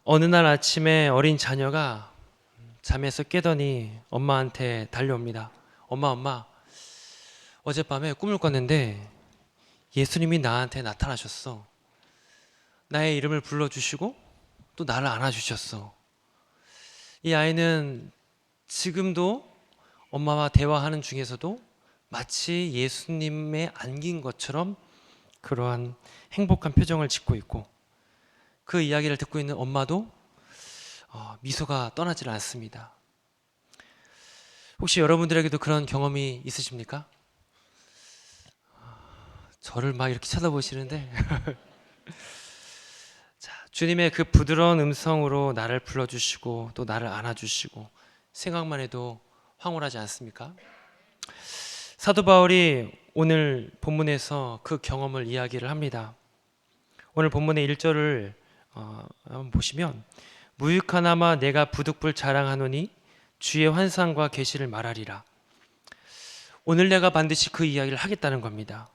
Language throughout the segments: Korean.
어느 날 아침에 어린 자녀가 잠에서 깨더니 엄마한테 달려옵니다. 엄마, 어젯밤에 꿈을 꿨는데 예수님이 나한테 나타나셨어. 나의 이름을 불러주시고 또 나를 안아주셨어. 이 아이는 지금도 엄마와 대화하는 중에서도 마치 예수님에 안긴 것처럼 그러한 행복한 표정을 짓고 있고, 그 이야기를 듣고 있는 엄마도 미소가 떠나질 않습니다. 혹시 여러분들에게도 그런 경험이 있으십니까? 저를 막 이렇게 쳐다보시는데 자, 주님의 그 부드러운 음성으로 나를 불러주시고 또 나를 안아주시고, 생각만 해도 황홀하지 않습니까? 사도 바울이 오늘 본문에서 그 경험을 이야기를 합니다. 오늘 본문의 1절을 한번 보시면, 무익하나마 내가 부득불 자랑하노니 주의 환상과 계시를 말하리라. 오늘 내가 반드시 그 이야기를 하겠다는 겁니다.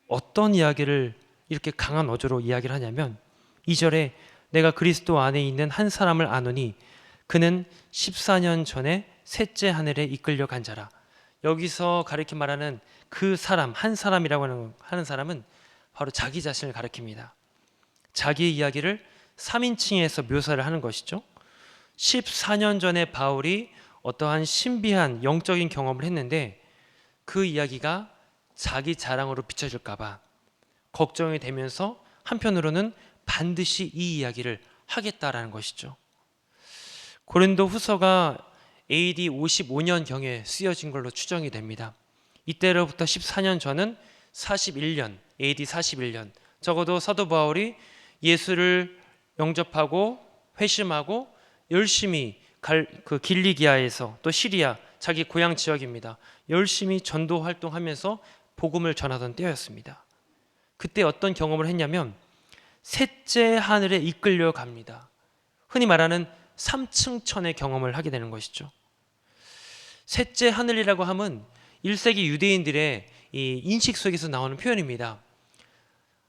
어떤 이야기를 이렇게 강한 어조로 이야기를 하냐면, 2절에 내가 그리스도 안에 있는 한 사람을 아노니 그는 14년 전에 셋째 하늘에 이끌려 간 자라. 여기서 가리켜 말하는 그 사람, 한 사람이라고 하는 사람은 바로 자기 자신을 가리킵니다. 자기의 이야기를 3인칭에서 묘사를 하는 것이죠. 14년 전에 바울이 어떠한 신비한 영적인 경험을 했는데 그 이야기가 자기 자랑으로 비춰질까봐 걱정이 되면서 한편으로는 반드시 이 이야기를 하겠다라는 것이죠. 고린도 후서가 AD 55년경에 쓰여진 걸로 추정이 됩니다. 이때로부터 14년 전은 41년, AD 41년, 적어도 사도 바울이 예수를 영접하고 회심하고 열심히 그 길리기아에서 또 시리아, 자기 고향 지역입니다, 열심히 전도 활동하면서 복음을 전하던 때였습니다. 그때 어떤 경험을 했냐면 셋째 하늘에 이끌려 갑니다. 흔히 말하는 3층천의 경험을 하게 되는 것이죠. 셋째 하늘이라고 하면 1세기 유대인들의 이 인식 속에서 나오는 표현입니다.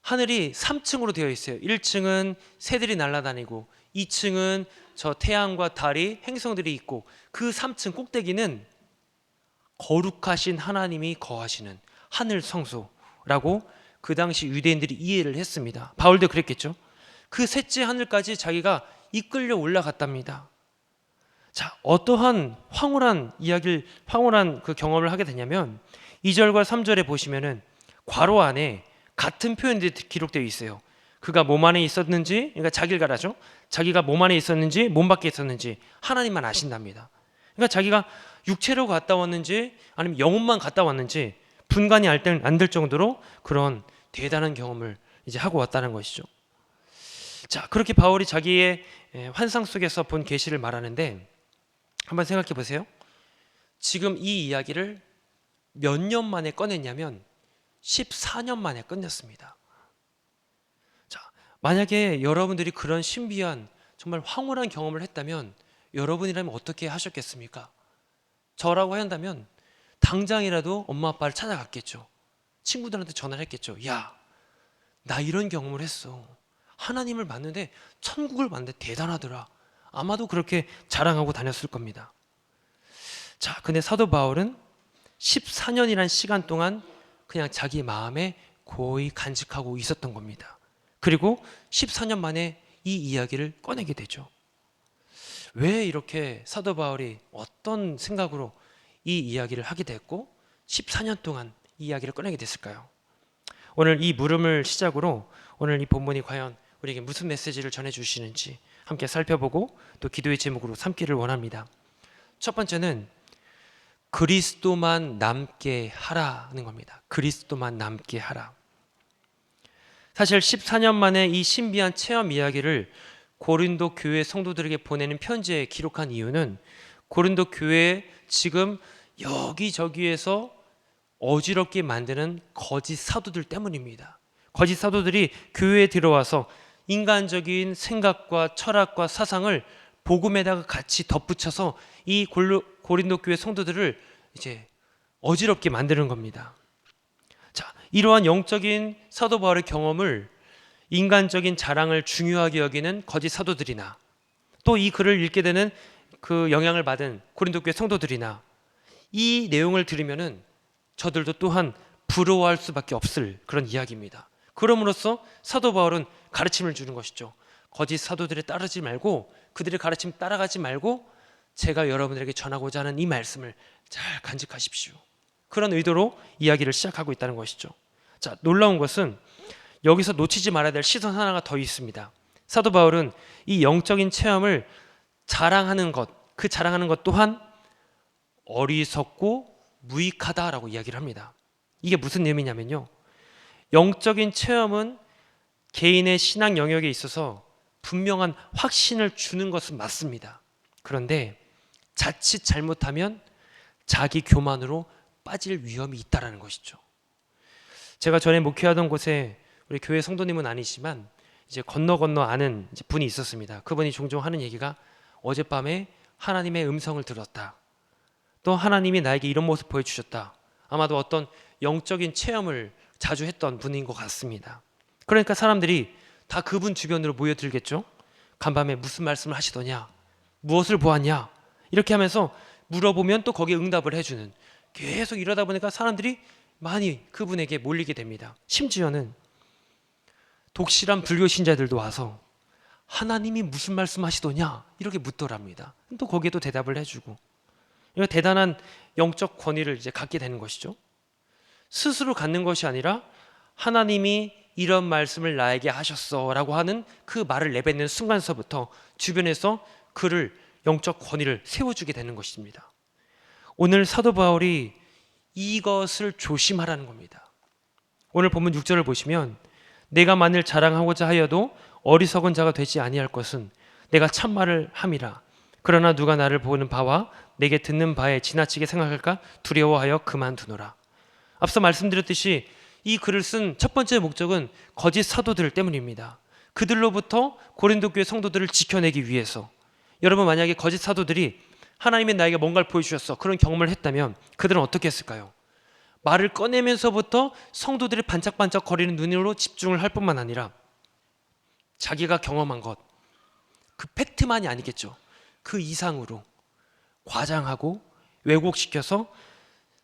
하늘이 3층으로 되어 있어요. 1층은 새들이 날아다니고 2층은 저 태양과 달이, 행성들이 있고, 그 3층 꼭대기는 거룩하신 하나님이 거하시는 하늘 성소라고 그 당시 유대인들이 이해를 했습니다. 바울도 그랬겠죠. 그 셋째 하늘까지 자기가 이끌려 올라갔답니다. 자, 어떠한 황홀한 그 경험을 하게 되냐면 2절과 3절에 보시면은 괄호 안에 같은 표현들이 기록되어 있어요. 그가 몸 안에 있었는지, 그러니까 자기를 가라죠. 자기가 몸 안에 있었는지 몸 밖에 있었는지 하나님만 아신답니다. 그러니까 자기가 육체로 갔다 왔는지 아니면 영혼만 갔다 왔는지 분간이 안 될 정도로 그런 대단한 경험을 이제 하고 왔다는 것이죠. 자, 그렇게 바울이 자기의 환상 속에서 본 계시를 말하는데, 한번 생각해 보세요. 지금 이 이야기를 몇 년 만에 꺼냈냐면 14년 만에 끝냈습니다. 자, 만약에 여러분들이 그런 신비한 정말 황홀한 경험을 했다면 여러분이라면 어떻게 하셨겠습니까? 저라고 한다면 당장이라도 엄마 아빠를 찾아갔겠죠. 친구들한테 전화를 했겠죠. 야, 나 이런 경험을 했어. 하나님을 봤는데 천국을 봤는데 대단하더라. 아마도 그렇게 자랑하고 다녔을 겁니다. 자, 근데 사도 바울은 14년이란 시간 동안 그냥 자기 마음에 고이 간직하고 있었던 겁니다. 그리고 14년 만에 이 이야기를 꺼내게 되죠. 왜 이렇게 사도 바울이 어떤 생각으로 이 이야기를 하게 됐고 14년 동안 이 이야기를 꺼내게 됐을까요? 오늘 이 물음을 시작으로 오늘 이 본문이 과연 우리에게 무슨 메시지를 전해주시는지 함께 살펴보고 또 기도의 제목으로 삼기를 원합니다. 첫 번째는 그리스도만 남게 하라는 겁니다. 그리스도만 남게 하라. 사실 14년 만에 이 신비한 체험 이야기를 고린도 교회 성도들에게 보내는 편지에 기록한 이유는 고린도 교회에 지금 여기저기에서 어지럽게 만드는 거짓 사도들 때문입니다. 거짓 사도들이 교회에 들어와서 인간적인 생각과 철학과 사상을 복음에다가 같이 덧붙여서 이 고린도 교회 성도들을 이제 어지럽게 만드는 겁니다. 자, 이러한 영적인 사도 바울의 경험을 인간적인 자랑을 중요하게 여기는 거짓 사도들이나 또 이 글을 읽게 되는 그 영향을 받은 고린도 교회 성도들이나 이 내용을 들으면은 저들도 또한 부러워할 수밖에 없을 그런 이야기입니다. 그럼으로써 사도 바울은 가르침을 주는 것이죠. 거짓 사도들에 따르지 말고, 그들의 가르침 따라가지 말고 제가 여러분들에게 전하고자 하는 이 말씀을 잘 간직하십시오. 그런 의도로 이야기를 시작하고 있다는 것이죠. 자, 놀라운 것은 여기서 놓치지 말아야 될 시선 하나가 더 있습니다. 사도 바울은 이 영적인 체험을 자랑하는 것, 그 자랑하는 것 또한 어리석고 무익하다라고 이야기를 합니다. 이게 무슨 의미냐면요, 영적인 체험은 개인의 신앙 영역에 있어서 분명한 확신을 주는 것은 맞습니다. 그런데 자칫 잘못하면 자기 교만으로 빠질 위험이 있다라는 것이죠. 제가 전에 목회하던 곳에 우리 교회 성도님은 아니지만 이제 건너 아는 이제 분이 있었습니다. 그분이 종종 하는 얘기가 어젯밤에 하나님의 음성을 들었다. 또 하나님이 나에게 이런 모습 보여주셨다. 아마도 어떤 영적인 체험을 자주 했던 분인 것 같습니다. 그러니까 사람들이 다 그분 주변으로 모여들겠죠. 간밤에 무슨 말씀을 하시더냐, 무엇을 보았냐, 이렇게 하면서 물어보면 또 거기에 응답을 해주는, 계속 이러다 보니까 사람들이 많이 그분에게 몰리게 됩니다. 심지어는 독실한 불교 신자들도 와서 하나님이 무슨 말씀 하시더냐 이렇게 묻더랍니다. 또 거기에도 대답을 해주고, 이거 대단한 영적 권위를 이제 갖게 되는 것이죠. 스스로 갖는 것이 아니라 하나님이 이런 말씀을 나에게 하셨어 라고 하는 그 말을 내뱉는 순간서부터 주변에서 그를 영적 권위를 세워주게 되는 것입니다. 오늘 사도 바울이 이것을 조심하라는 겁니다. 오늘 본문 6절을 보시면 내가 만일 자랑하고자 하여도 어리석은 자가 되지 아니할 것은 내가 참말을 함이라. 그러나 누가 나를 보는 바와 내게 듣는 바에 지나치게 생각할까 두려워하여 그만두노라. 앞서 말씀드렸듯이 이 글을 쓴 첫 번째 목적은 거짓 사도들 때문입니다. 그들로부터 고린도 교회 성도들을 지켜내기 위해서. 여러분, 만약에 거짓 사도들이 하나님이 나에게 뭔가를 보여주셨어, 그런 경험을 했다면 그들은 어떻게 했을까요? 말을 꺼내면서부터 성도들이 반짝반짝 거리는 눈으로 집중을 할 뿐만 아니라 자기가 경험한 것, 그 팩트만이 아니겠죠. 그 이상으로 과장하고 왜곡시켜서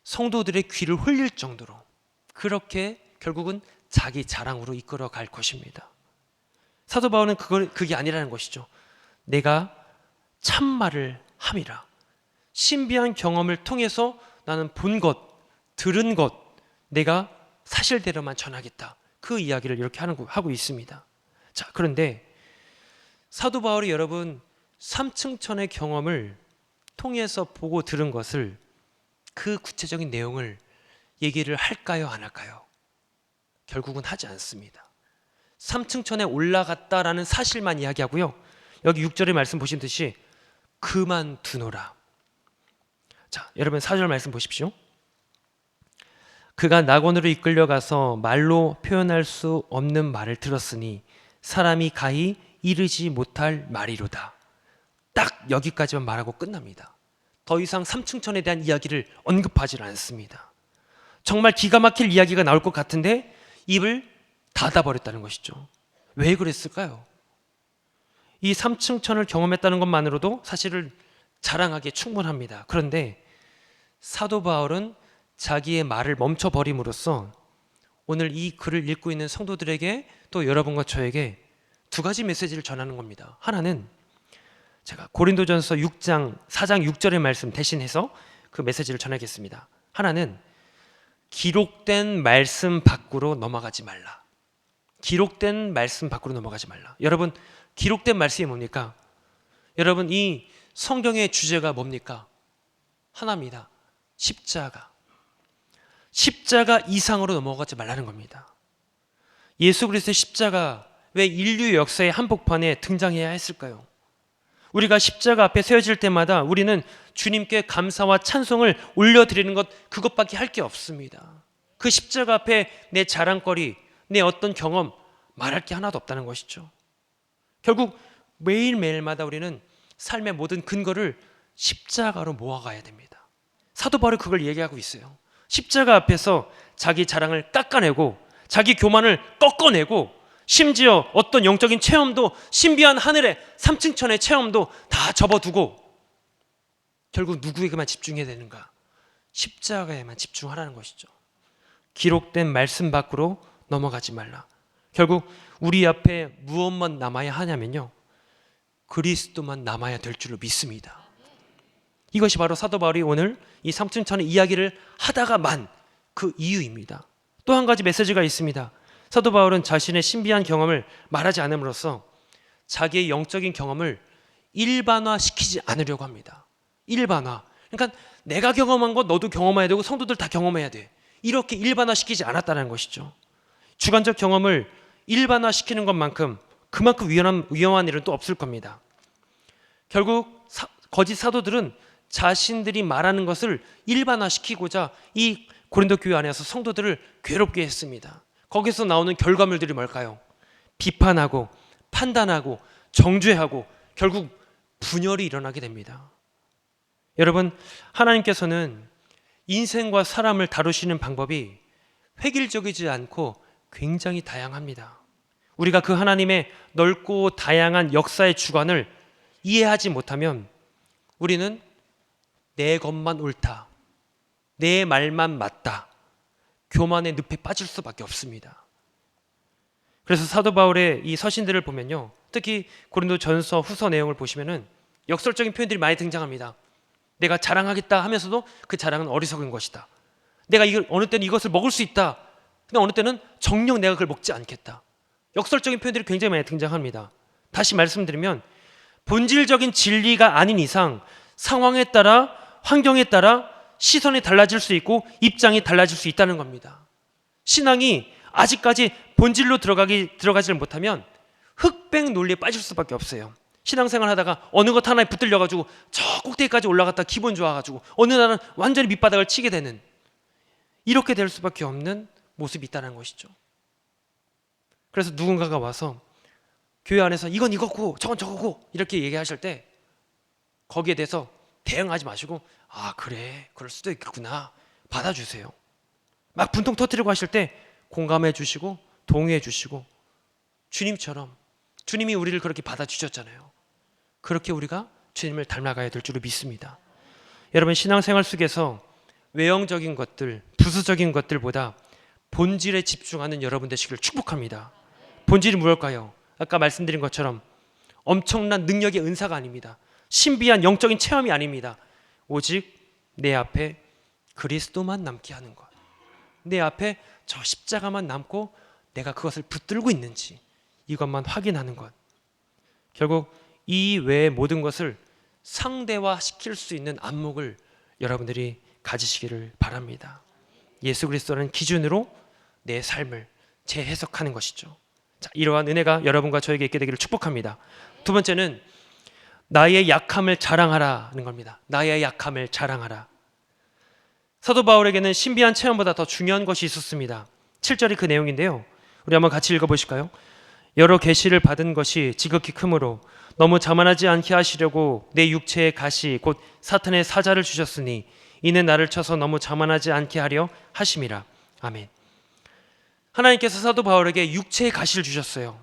성도들의 귀를 홀릴 정도로 그렇게 결국은 자기 자랑으로 이끌어갈 것입니다. 사도 바울은 그게 아니라는 것이죠. 내가 참말을 함이라. 신비한 경험을 통해서 나는 본 것, 들은 것, 내가 사실대로만 전하겠다. 그 이야기를 이렇게 하고 있습니다. 자, 그런데 사도 바울이 여러분 삼층천의 경험을 통해서 보고 들은 것을, 그 구체적인 내용을 얘기를 할까요, 안 할까요? 결국은 하지 않습니다. 삼층천에 올라갔다라는 사실만 이야기하고요, 여기 6절의 말씀 보신 듯이 그만두노라. 자, 여러분 4절 말씀 보십시오. 그가 낙원으로 이끌려가서 말로 표현할 수 없는 말을 들었으니 사람이 가히 이르지 못할 말이로다. 딱 여기까지만 말하고 끝납니다. 더 이상 삼층천에 대한 이야기를 언급하지 않습니다. 정말 기가 막힐 이야기가 나올 것 같은데 입을 닫아버렸다는 것이죠. 왜 그랬을까요? 이 삼층천을 경험했다는 것만으로도 사실을 자랑하기에 충분합니다. 그런데 사도 바울은 자기의 말을 멈춰버림으로써 오늘 이 글을 읽고 있는 성도들에게, 또 여러분과 저에게 두 가지 메시지를 전하는 겁니다. 하나는 제가 고린도전서 4장 6절의 말씀 대신해서 그 메시지를 전하겠습니다. 하나는 기록된 말씀 밖으로 넘어가지 말라. 기록된 말씀 밖으로 넘어가지 말라. 여러분, 기록된 말씀이 뭡니까? 여러분, 이 성경의 주제가 뭡니까? 하나입니다. 십자가. 십자가 이상으로 넘어가지 말라는 겁니다. 예수 그리스도의 십자가 왜 인류 역사의 한복판에 등장해야 했을까요? 우리가 십자가 앞에 세워질 때마다 우리는 주님께 감사와 찬송을 올려드리는 것, 그것밖에 할 게 없습니다. 그 십자가 앞에 내 자랑거리, 내 어떤 경험 말할 게 하나도 없다는 것이죠. 결국 매일매일마다 우리는 삶의 모든 근거를 십자가로 모아가야 됩니다. 사도 바울이 그걸 얘기하고 있어요. 십자가 앞에서 자기 자랑을 깎아내고 자기 교만을 꺾어내고 심지어 어떤 영적인 체험도, 신비한 하늘의 3층 천의 체험도 다 접어두고 결국 누구에게만 집중해야 되는가? 십자가에만 집중하라는 것이죠. 기록된 말씀 밖으로 넘어가지 말라. 결국 우리 앞에 무엇만 남아야 하냐면요, 그리스도만 남아야 될 줄로 믿습니다. 이것이 바로 사도 바울이 오늘 이 3층 천의 이야기를 하다가 만 그 이유입니다. 또 한 가지 메시지가 있습니다. 사도 바울은 자신의 신비한 경험을 말하지 않음으로써 자기의 영적인 경험을 일반화시키지 않으려고 합니다. 일반화. 그러니까 내가 경험한 것 너도 경험해야 되고 성도들 다 경험해야 돼. 이렇게 일반화시키지 않았다는 것이죠. 주관적 경험을 일반화시키는 것만큼 그만큼 위험한 일은 또 없을 겁니다. 결국 거짓 사도들은 자신들이 말하는 것을 일반화시키고자 이 고린도 교회 안에서 성도들을 괴롭게 했습니다. 거기서 나오는 결과물들이 뭘까요? 비판하고 판단하고 정죄하고 결국 분열이 일어나게 됩니다. 여러분, 하나님께서는 인생과 사람을 다루시는 방법이 획일적이지 않고 굉장히 다양합니다. 우리가 그 하나님의 넓고 다양한 역사의 주관을 이해하지 못하면 우리는 내 것만 옳다, 내 말만 맞다, 교만의 늪에 빠질 수밖에 없습니다. 그래서 사도 바울의 이 서신들을 보면요, 특히 고린도 전서 후서 내용을 보시면은 역설적인 표현들이 많이 등장합니다. 내가 자랑하겠다 하면서도 그 자랑은 어리석은 것이다. 내가 어느 때는 이것을 먹을 수 있다. 근데 어느 때는 정녕 내가 그걸 먹지 않겠다. 역설적인 표현들이 굉장히 많이 등장합니다. 다시 말씀드리면 본질적인 진리가 아닌 이상 상황에 따라, 환경에 따라 시선이 달라질 수 있고 입장이 달라질 수 있다는 겁니다. 신앙이 아직까지 본질로 들어가지를 못하면 흑백 논리에 빠질 수밖에 없어요. 신앙생활 하다가 어느 것 하나에 붙들려가지고 저 꼭대기까지 올라갔다 기분 좋아가지고 어느 날은 완전히 밑바닥을 치게 되는, 이렇게 될 수밖에 없는 모습이 있다는 것이죠. 그래서 누군가가 와서 교회 안에서 이건 이거고 저건 저거고 이렇게 얘기하실 때 거기에 대해서 대응하지 마시고 아 그래 그럴 수도 있겠구나 받아주세요. 막 분통 터뜨리고 하실 때 공감해 주시고 동의해 주시고, 주님처럼 주님이 우리를 그렇게 받아주셨잖아요. 그렇게 우리가 주님을 닮아가야 될 줄을 믿습니다. 여러분, 신앙생활 속에서 외형적인 것들, 부수적인 것들보다 본질에 집중하는 여러분 되시기를 축복합니다. 본질이 무엇일까요? 아까 말씀드린 것처럼 엄청난 능력의 은사가 아닙니다. 신비한 영적인 체험이 아닙니다. 오직 내 앞에 그리스도만 남게 하는 것, 내 앞에 저 십자가만 남고 내가 그것을 붙들고 있는지 이것만 확인하는 것. 결국 이 외의 모든 것을 상대화시킬 수 있는 안목을 여러분들이 가지시기를 바랍니다. 예수 그리스도라는 기준으로 내 삶을 재해석하는 것이죠. 자, 이러한 은혜가 여러분과 저에게 있게 되기를 축복합니다. 두 번째는 나의 약함을 자랑하라는 겁니다. 나의 약함을 자랑하라. 사도 바울에게는 신비한 체험보다 더 중요한 것이 있었습니다. 7절이 그 내용인데요, 우리 한번 같이 읽어보실까요? 여러 계시를 받은 것이 지극히 크므로 너무 자만하지 않게 하시려고 내 육체의 가시 곧 사탄의 사자를 주셨으니 이는 나를 쳐서 너무 자만하지 않게 하려 하심이라. 아멘. 하나님께서 사도 바울에게 육체의 가시를 주셨어요.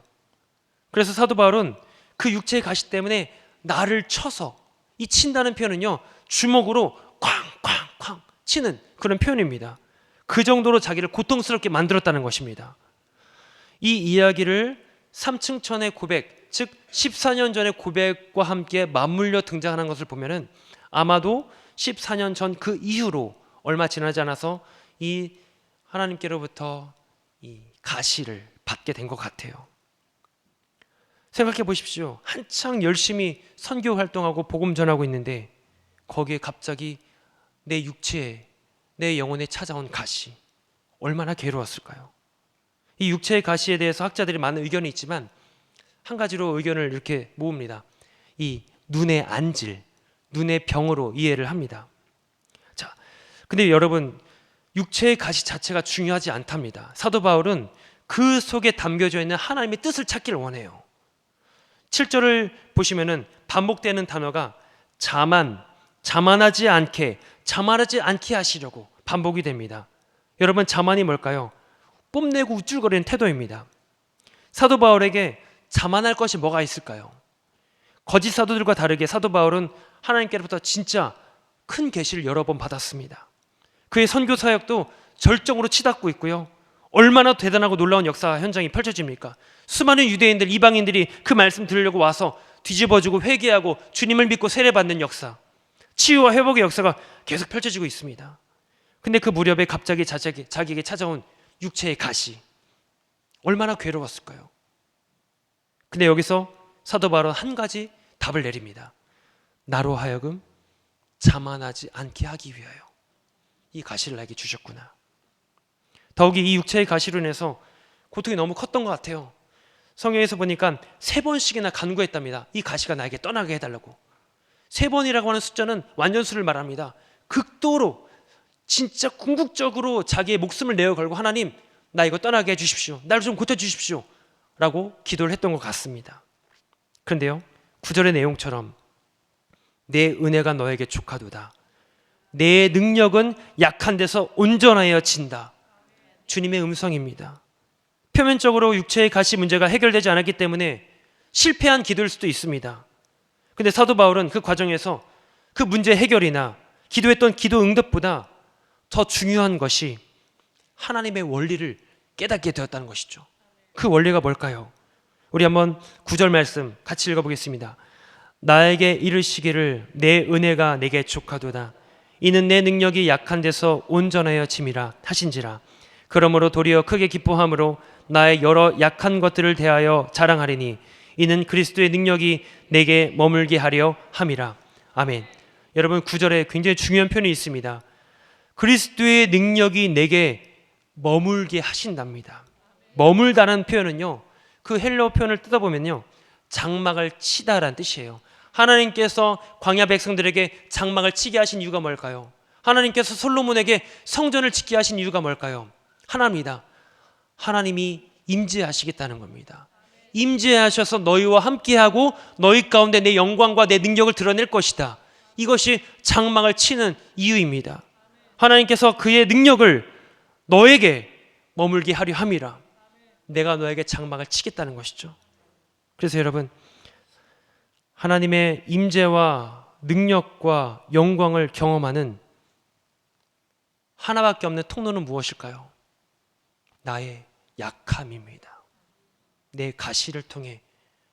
그래서 사도 바울은 그 육체의 가시 때문에 나를 쳐서, 이 친다는 표현은요 주먹으로 쾅쾅쾅 치는 그런 표현입니다. 그 정도로 자기를 고통스럽게 만들었다는 것입니다. 이 이야기를 3층 천의 고백, 즉 14년 전의 고백과 함께 맞물려 등장하는 것을 보면은 아마도 14년 전 그 이후로 얼마 지나지 않아서 이 하나님께로부터 이 가시를 받게 된 것 같아요. 생각해 보십시오. 한창 열심히 선교 활동하고 복음 전하고 있는데 거기에 갑자기 내 육체에, 내 영혼에 찾아온 가시, 얼마나 괴로웠을까요? 이 육체의 가시에 대해서 학자들이 많은 의견이 있지만 한 가지로 의견을 이렇게 모읍니다. 이 눈의 안질, 눈의 병으로 이해를 합니다. 자, 근데 여러분, 육체의 가시 자체가 중요하지 않답니다. 사도 바울은 그 속에 담겨져 있는 하나님의 뜻을 찾기를 원해요. 7절을 보시면은 반복되는 단어가 자만하지 않게 하시려고 반복이 됩니다. 여러분, 자만이 뭘까요? 뽐내고 우쭐거리는 태도입니다. 사도 바울에게 자만할 것이 뭐가 있을까요? 거짓 사도들과 다르게 사도 바울은 하나님께로부터 진짜 큰 계시를 여러 번 받았습니다. 그의 선교 사역도 절정으로 치닫고 있고요. 얼마나 대단하고 놀라운 역사 현장이 펼쳐집니까? 수많은 유대인들, 이방인들이 그 말씀 들으려고 와서 뒤집어지고 회개하고 주님을 믿고 세례받는 역사, 치유와 회복의 역사가 계속 펼쳐지고 있습니다. 근데 그 무렵에 갑자기 자기에게 찾아온 육체의 가시, 얼마나 괴로웠을까요? 근데 여기서 사도 바울은 한 가지 답을 내립니다. 나로 하여금 자만하지 않게 하기 위하여 이 가시를 나에게 주셨구나. 더욱이 이 육체의 가시로 인해서 고통이 너무 컸던 것 같아요. 성경에서 보니까 3번씩이나 간구했답니다. 이 가시가 나에게 떠나게 해달라고. 3번이라고 하는 숫자는 완전수를 말합니다. 극도로 진짜 궁극적으로 자기의 목숨을 내어 걸고 하나님, 나 이거 떠나게 해주십시오. 나를 좀 고쳐주십시오 라고 기도를 했던 것 같습니다. 그런데요, 9절의 내용처럼 내 은혜가 너에게 족하도다. 내 능력은 약한 데서 온전하여 진다. 주님의 음성입니다. 표면적으로 육체의 가시 문제가 해결되지 않았기 때문에 실패한 기도일 수도 있습니다. 근데 사도 바울은 그 과정에서 그 문제 해결이나 기도했던 기도 응답보다 더 중요한 것이 하나님의 원리를 깨닫게 되었다는 것이죠. 그 원리가 뭘까요? 우리 한번 9절 말씀 같이 읽어보겠습니다. 나에게 이르시기를 내 은혜가 내게 족하도다. 이는 내 능력이 약한 데서 온전하여 짐이라 하신지라. 그러므로 도리어 크게 기뻐함으로 나의 여러 약한 것들을 대하여 자랑하리니 이는 그리스도의 능력이 내게 머물게 하려 함이라. 아멘. 여러분, 9절에 굉장히 중요한 표현이 있습니다. 그리스도의 능력이 내게 머물게 하신답니다. 머물다는 표현은요, 그 헬라어 표현을 뜯어보면요, 장막을 치다라는 뜻이에요. 하나님께서 광야 백성들에게 장막을 치게 하신 이유가 뭘까요? 하나님께서 솔로몬에게 성전을 짓게 하신 이유가 뭘까요? 하나입니다. 하나님이 임재하시겠다는 겁니다. 임재하셔서 너희와 함께하고 너희 가운데 내 영광과 내 능력을 드러낼 것이다. 이것이 장막을 치는 이유입니다. 하나님께서 그의 능력을 너에게 머물게 하려 함이라. 내가 너에게 장막을 치겠다는 것이죠. 그래서 여러분, 하나님의 임재와 능력과 영광을 경험하는 하나밖에 없는 통로는 무엇일까요? 나의 약함입니다. 내 가시를 통해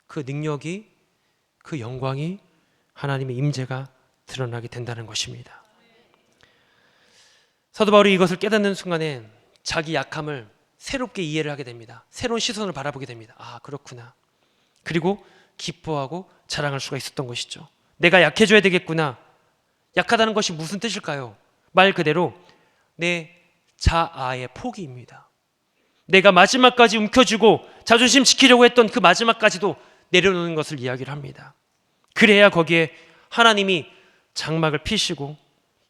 그 능력이, 그 영광이, 하나님의 임재가 드러나게 된다는 것입니다. 사도 바울이 이것을 깨닫는 순간에 자기 약함을 새롭게 이해를 하게 됩니다. 새로운 시선을 바라보게 됩니다. 아, 그렇구나. 그리고 기뻐하고 자랑할 수가 있었던 것이죠. 내가 약해져야 되겠구나. 약하다는 것이 무슨 뜻일까요? 말 그대로 내 자아의 포기입니다. 내가 마지막까지 움켜쥐고 자존심 지키려고 했던 그 마지막까지도 내려놓는 것을 이야기를 합니다. 그래야 거기에 하나님이 장막을 피시고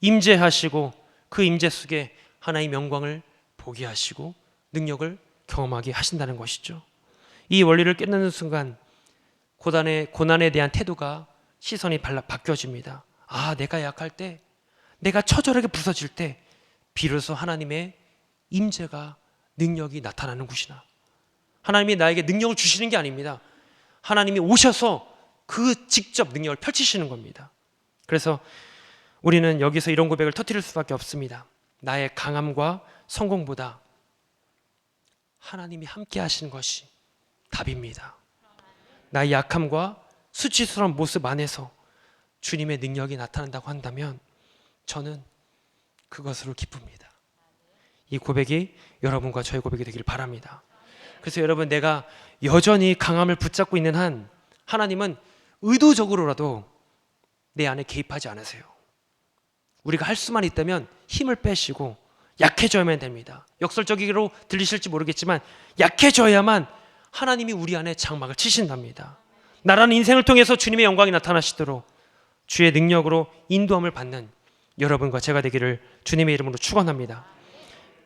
임재하시고 그 임재 속에 하나님의 영광을 보게 하시고 능력을 경험하게 하신다는 것이죠. 이 원리를 깨닫는 순간 고난에 대한 태도가, 시선이 바뀌어집니다. 아, 내가 약할 때, 내가 처절하게 부서질 때 비로소 하나님의 임재가, 능력이 나타나는 곳이나, 하나님이 나에게 능력을 주시는 게 아닙니다. 하나님이 오셔서 그 직접 능력을 펼치시는 겁니다. 그래서 우리는 여기서 이런 고백을 터뜨릴 수밖에 없습니다. 나의 강함과 성공보다 하나님이 함께 하시는 것이 답입니다. 나의 약함과 수치스러운 모습 안에서 주님의 능력이 나타난다고 한다면 저는 그것으로 기쁩니다. 이 고백이 여러분과 저의 고백이 되기를 바랍니다. 그래서 여러분, 내가 여전히 강함을 붙잡고 있는 한 하나님은 의도적으로라도 내 안에 개입하지 않으세요. 우리가 할 수만 있다면 힘을 빼시고 약해져야만 됩니다. 역설적으로 들리실지 모르겠지만 약해져야만 하나님이 우리 안에 장막을 치신답니다. 나라는 인생을 통해서 주님의 영광이 나타나시도록 주의 능력으로 인도함을 받는 여러분과 제가 되기를 주님의 이름으로 축원합니다.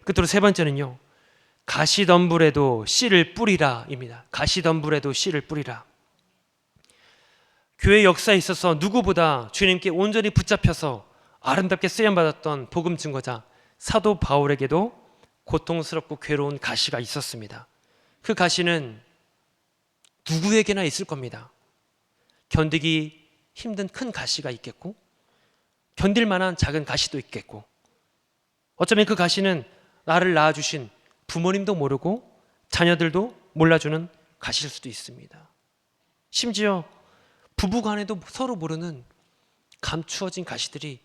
끝으로 세 번째는요, 가시덤불에도 씨를 뿌리라 입니다. 가시덤불에도 씨를 뿌리라. 교회 역사에 있어서 누구보다 주님께 온전히 붙잡혀서 아름답게 쓰임받았던 복음 증거자 사도 바울에게도 고통스럽고 괴로운 가시가 있었습니다. 그 가시는 누구에게나 있을 겁니다. 견디기 힘든 큰 가시가 있겠고, 견딜 만한 작은 가시도 있겠고, 어쩌면 그 가시는 나를 낳아주신 부모님도 모르고 자녀들도 몰라주는 가시일 수도 있습니다. 심지어 부부간에도 서로 모르는 감추어진 가시들이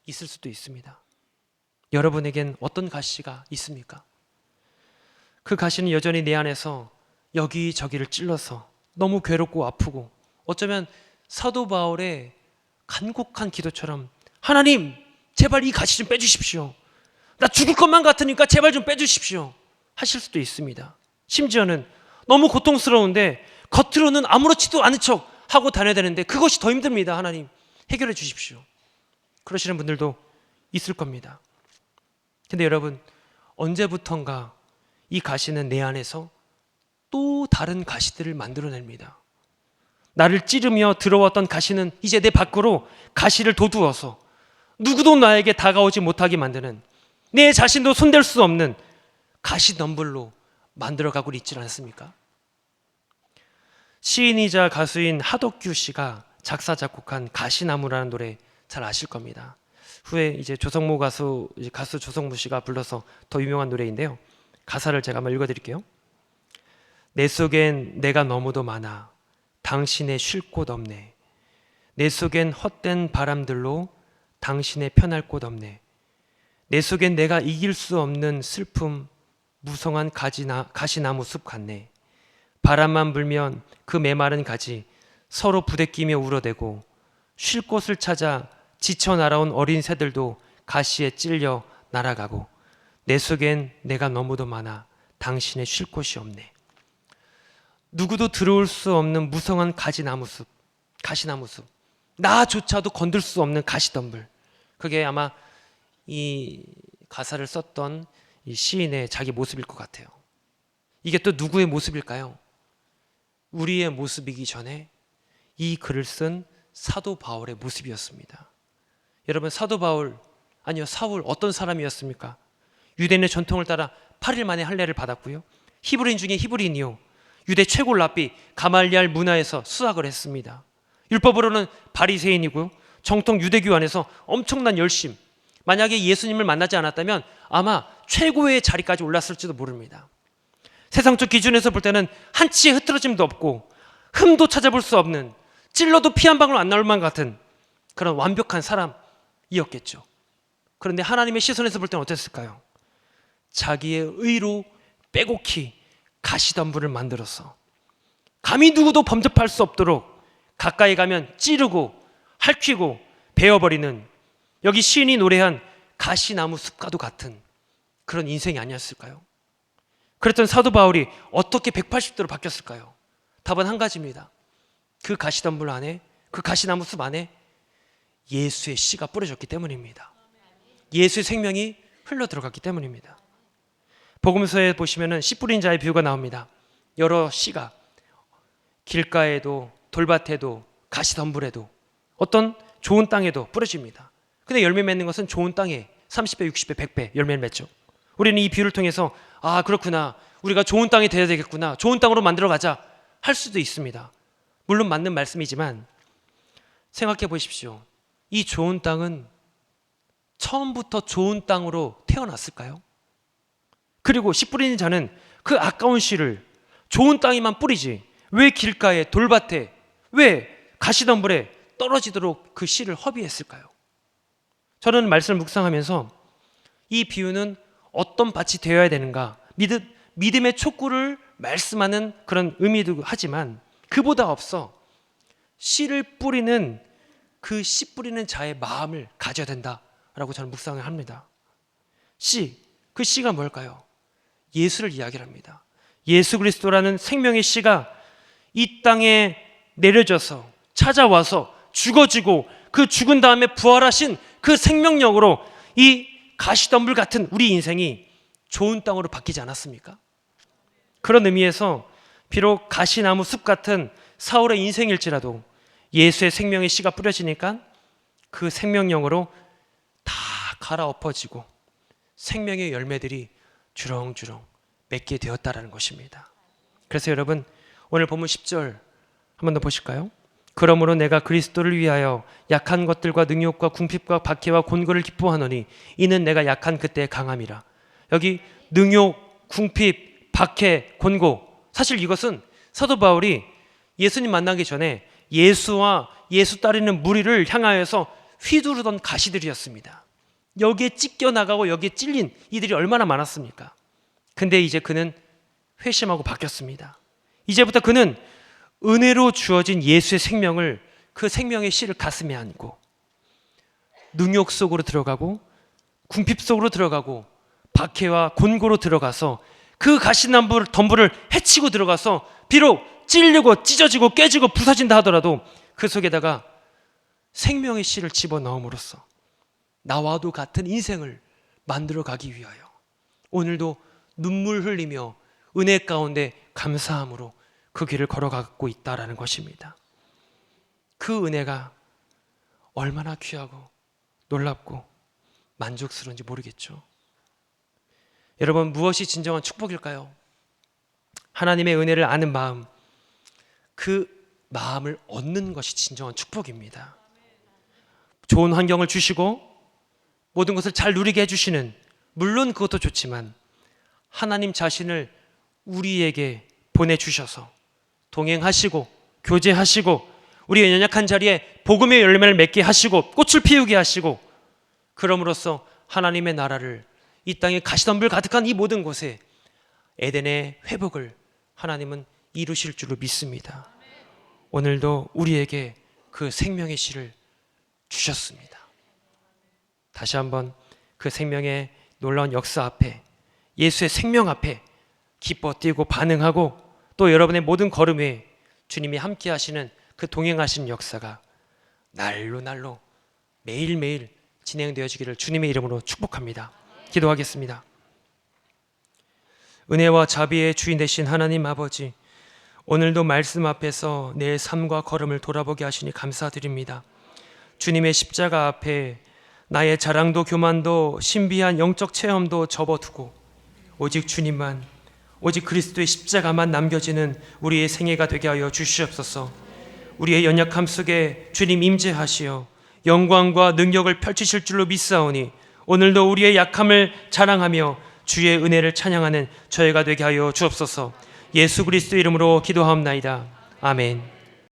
있을 수도 있습니다. 여러분에겐 어떤 가시가 있습니까? 그 가시는 여전히 내 안에서 여기저기를 찔러서 너무 괴롭고 아프고, 어쩌면 사도 바울의 간곡한 기도처럼 하나님 제발 이 가시 좀 빼주십시오. 나 죽을 것만 같으니까 제발 좀 빼주십시오 하실 수도 있습니다. 심지어는 너무 고통스러운데 겉으로는 아무렇지도 않은 척 하고 다녀야 되는데 그것이 더 힘듭니다. 하나님 해결해 주십시오. 그러시는 분들도 있을 겁니다. 근데 여러분, 언제부턴가 이 가시는 내 안에서 또 다른 가시들을 만들어냅니다. 나를 찌르며 들어왔던 가시는 이제 내 밖으로 가시를 돋우어서 누구도 나에게 다가오지 못하게 만드는, 내 자신도 손댈 수 없는 가시 덤불로 만들어가고 있지 않습니까? 시인이자 가수인 하덕규 씨가 작사 작곡한 가시나무라는 노래 잘 아실 겁니다. 후에 이제 조성모 가수 조성모 씨가 불러서 더 유명한 노래인데요. 가사를 제가 한번 읽어드릴게요. 내 속엔 내가 너무도 많아 당신의 쉴 곳 없네. 내 속엔 헛된 바람들로 당신의 편할 곳 없네. 내 속엔 내가 이길 수 없는 슬픔 무성한 가시나무 숲 같네. 바람만 불면 그 메마른 가지 서로 부대끼며 울어대고, 쉴 곳을 찾아 지쳐 날아온 어린 새들도 가시에 찔려 날아가고, 내 속엔 내가 너무도 많아 당신의 쉴 곳이 없네. 누구도 들어올 수 없는 무성한 가시나무 숲, 나조차도 건들 수 없는 가시덤불. 그게 아마 이 가사를 썼던 이 시인의 자기 모습일 것 같아요. 이게 또 누구의 모습일까요? 우리의 모습이기 전에 이 글을 쓴 사도 바울의 모습이었습니다. 여러분, 사도 바울, 아니요 사울, 어떤 사람이었습니까? 유대인의 전통을 따라 8일 만에 할례를 받았고요, 히브리인 중에 히브리인이요, 유대 최고 랍비 가말리알 문화에서 수학을 했습니다. 율법으로는 바리새인이고요, 정통 유대교 안에서 엄청난 열심, 만약에 예수님을 만나지 않았다면 아마 최고의 자리까지 올랐을지도 모릅니다. 세상적 기준에서 볼 때는 한치의 흐트러짐도 없고 흠도 찾아볼 수 없는, 찔러도 피 한 방울 안 나올 만 같은 그런 완벽한 사람이었겠죠. 그런데 하나님의 시선에서 볼 때는 어땠을까요? 자기의 의로 빼곡히 가시덤불을 만들어서 감히 누구도 범접할 수 없도록 가까이 가면 찌르고 핥히고 베어버리는, 여기 시인이 노래한 가시나무 숲과도 같은 그런 인생이 아니었을까요? 그랬던 사도 바울이 어떻게 180도로 바뀌었을까요? 답은 한 가지입니다. 그 가시덤불 안에, 그 가시나무 숲 안에 예수의 씨가 뿌려졌기 때문입니다. 예수의 생명이 흘러 들어갔기 때문입니다. 복음서에 보시면은 씨 뿌린 자의 비유가 나옵니다. 여러 씨가 길가에도 돌밭에도 가시덤불에도 어떤 좋은 땅에도 뿌려집니다. 근데 열매 맺는 것은 좋은 땅에 30배, 60배, 100배 열매를 맺죠. 우리는 이 비유를 통해서 아 그렇구나, 우리가 좋은 땅이 되어야 되겠구나, 좋은 땅으로 만들어 가자 할 수도 있습니다. 물론 맞는 말씀이지만 생각해 보십시오. 이 좋은 땅은 처음부터 좋은 땅으로 태어났을까요? 그리고 씨 뿌리는 자는 그 아까운 씨를 좋은 땅에만 뿌리지 왜 길가에 돌밭에, 왜 가시덤불에 떨어지도록 그 씨를 허비했을까요? 저는 말씀을 묵상하면서 이 비유는 어떤 밭이 되어야 되는가, 믿음의 촉구를 말씀하는 그런 의미도 하지만 그보다 앞서 씨를 뿌리는 그 씨 뿌리는 자의 마음을 가져야 된다라고 저는 묵상을 합니다. 씨, 그 씨가 뭘까요? 예수를 이야기를 합니다. 예수 그리스도라는 생명의 씨가 이 땅에 내려져서 찾아와서 죽어지고 그 죽은 다음에 부활하신 그 생명력으로 이 가시덤불 같은 우리 인생이 좋은 땅으로 바뀌지 않았습니까? 그런 의미에서 비록 가시나무 숲 같은 사울의 인생일지라도 예수의 생명의 씨가 뿌려지니까 그 생명력으로 다 갈아엎어지고 생명의 열매들이 주렁주렁 맺게 되었다라는 것입니다. 그래서 여러분, 오늘 본문 10절 한 번 더 보실까요? 그러므로 내가 그리스도를 위하여 약한 것들과 능욕과 궁핍과 박해와 곤고를 기뻐하노니 이는 내가 약한 그때의 강함이라. 여기 능욕, 궁핍, 박해, 곤고, 사실 이것은 사도 바울이 예수님 만나기 전에 예수와 예수 따르는 무리를 향하여서 휘두르던 가시들이었습니다. 여기에 찢겨나가고 여기에 찔린 이들이 얼마나 많았습니까? 근데 이제 그는 회심하고 바뀌었습니다. 이제부터 그는 은혜로 주어진 예수의 생명을, 그 생명의 씨를 가슴에 안고 능욕 속으로 들어가고 궁핍 속으로 들어가고 박해와 곤고로 들어가서 그 가시덤불을 해치고 들어가서 비록 찔리고 찢어지고 깨지고 부서진다 하더라도 그 속에다가 생명의 씨를 집어넣음으로써 나와도 같은 인생을 만들어 가기 위하여 오늘도 눈물 흘리며 은혜 가운데 감사함으로 그 길을 걸어가고 있다라는 것입니다. 그 은혜가 얼마나 귀하고 놀랍고 만족스러운지 모르겠죠. 여러분, 무엇이 진정한 축복일까요? 하나님의 은혜를 아는 마음, 그 마음을 얻는 것이 진정한 축복입니다. 좋은 환경을 주시고 모든 것을 잘 누리게 해주시는, 물론 그것도 좋지만 하나님 자신을 우리에게 보내주셔서 동행하시고 교제하시고 우리의 연약한 자리에 복음의 열매를 맺게 하시고 꽃을 피우게 하시고, 그럼으로써 하나님의 나라를 이 땅에 가시덤불 가득한 이 모든 곳에 에덴의 회복을 하나님은 이루실 줄로 믿습니다. 오늘도 우리에게 그 생명의 씨를 주셨습니다. 다시 한번 그 생명의 놀라운 역사 앞에, 예수의 생명 앞에 기뻐 뛰고 반응하고, 또 여러분의 모든 걸음에 주님이 함께 하시는 그 동행하시는 역사가 날로 날로 매일매일 진행되어지기를 주님의 이름으로 축복합니다. 기도하겠습니다. 은혜와 자비의 주인 되신 하나님 아버지, 오늘도 말씀 앞에서 내 삶과 걸음을 돌아보게 하시니 감사드립니다. 주님의 십자가 앞에 나의 자랑도 교만도 신비한 영적 체험도 접어두고 오직 주님만, 오직 그리스도의 십자가만 남겨지는 우리의 생애가 되게 하여 주시옵소서. 우리의 연약함 속에 주님 임재하시어 영광과 능력을 펼치실 줄로 믿사오니 오늘도 우리의 약함을 자랑하며 주의 은혜를 찬양하는 저희가 되게 하여 주옵소서. 예수 그리스도 이름으로 기도하옵나이다. 아멘.